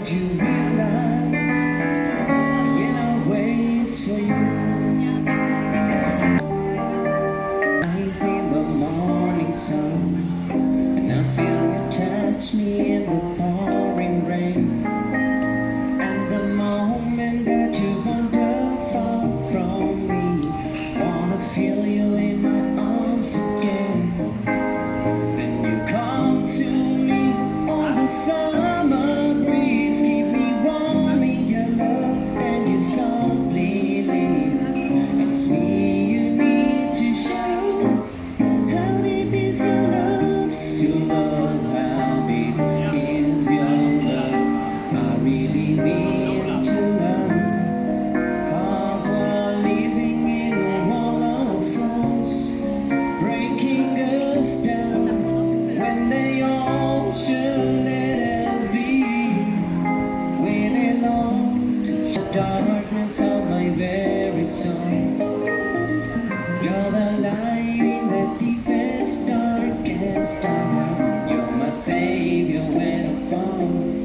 would you realize in our ways for you? Eyes in the morning sun, and I feel you touch me in the pouring rain. And the moment that you wander far from me, wanna feel you in my arms again. Then you come to me on the summer breeze, keep me warm in your love, then you softly leave. It's me you need to show. How deep is your love? Your love, how deep is your love? I really need to know. 'Cause we're living in a wall of frost, breaking us down when they all should let us be. We belong to the darkness of my very soul. You're the light in the deepest, darkest hour. You're my savior when I fall.